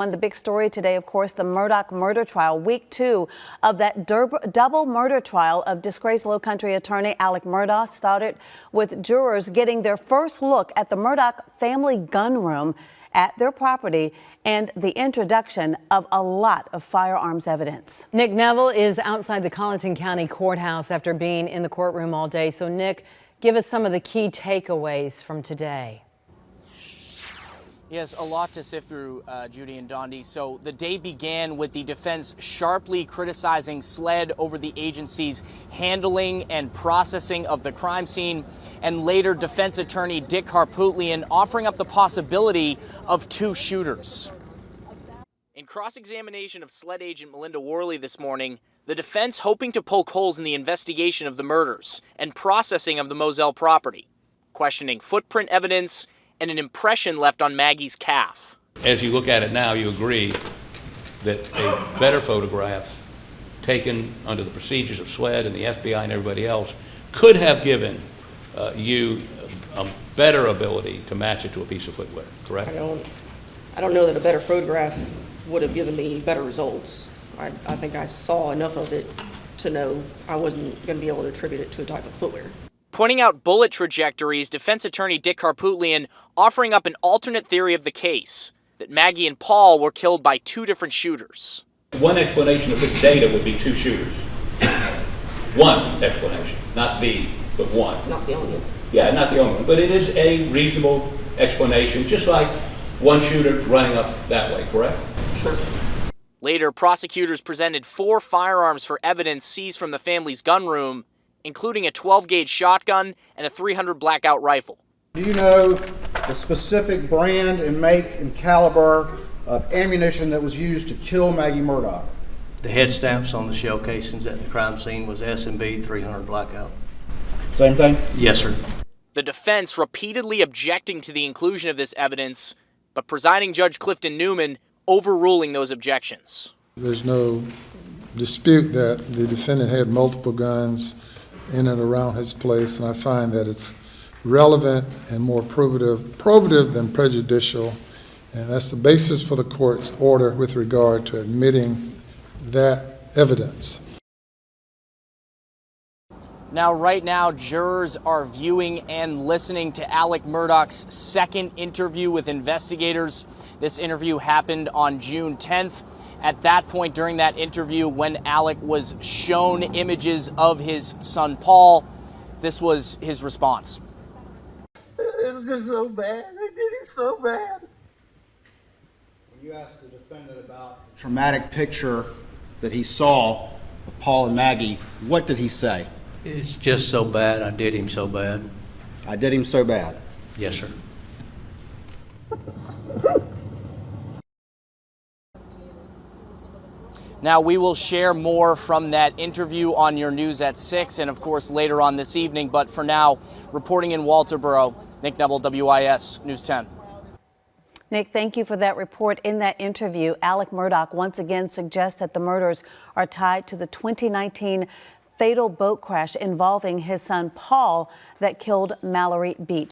On the big story today, of course, the Murdaugh murder trial, week 2 of that double murder trial of disgraced Lowcountry attorney Alex Murdaugh started with jurors getting their first look at the Murdaugh family gun room at their property and the introduction of a lot of firearms evidence. Nick Neville is outside the Colleton County Courthouse after being in the courtroom all day. So, Nick, give us some of the key takeaways from today. Yes, a lot to sift through, Judy and Dondi. So the day began with the defense sharply criticizing SLED over the agency's handling and processing of the crime scene, and later defense attorney Dick Harpootlian offering up the possibility of 2 shooters. In cross-examination of SLED agent Melinda Worley this morning, the defense hoping to poke holes in the investigation of the murders and processing of the Moselle property, questioning footprint evidence and an impression left on Maggie's calf. As you look at it now, you agree that a better photograph taken under the procedures of SLED and the FBI and everybody else could have given you a better ability to match it to a piece of footwear, correct? I don't know that a better photograph would have given me better results. I think I saw enough of it to know I wasn't going to be able to attribute it to a type of footwear. Pointing out bullet trajectories, defense attorney Dick Harpootlian offering up an alternate theory of the case, that Maggie and Paul were killed by 2 different shooters. One explanation of this data would be 2 shooters. One explanation, not the, but one. Not the only one. Yeah, not the only one, but it is a reasonable explanation, just like one shooter running up that way, correct? Sure. Later, prosecutors presented 4 firearms for evidence seized from the family's gun room, including a 12-gauge shotgun and a .300 blackout rifle. Do you know the specific brand and make and caliber of ammunition that was used to kill Maggie Murdaugh? The head stamps on the shell casings at the crime scene was S&B .300 blackout. Same thing? Yes, sir. The defense repeatedly objecting to the inclusion of this evidence, but presiding Judge Clifton Newman overruling those objections. There's no dispute that the defendant had multiple guns in and around his place, and I find that it's relevant and more probative than prejudicial, and that's the basis for the court's order with regard to admitting that evidence. Now, right now, jurors are viewing and listening to Alex Murdaugh's second interview with investigators. This interview happened on June 10th. At that point during that interview, when Alex was shown images of his son Paul, this was his response. It was just so bad. They did it so bad. When you asked the defendant about the traumatic picture that he saw of Paul and Maggie, what did he say? It's just so bad. I did him so bad. I did him so bad. Yes, sir. Now, we will share more from that interview on your news at 6 and, of course, later on this evening. But for now, reporting in Walterboro, Nick Neville, WIS News 10. Nick, thank you for that report. In that interview, Alex Murdaugh once again suggests that the murders are tied to the 2019 fatal boat crash involving his son Paul that killed Mallory Beach.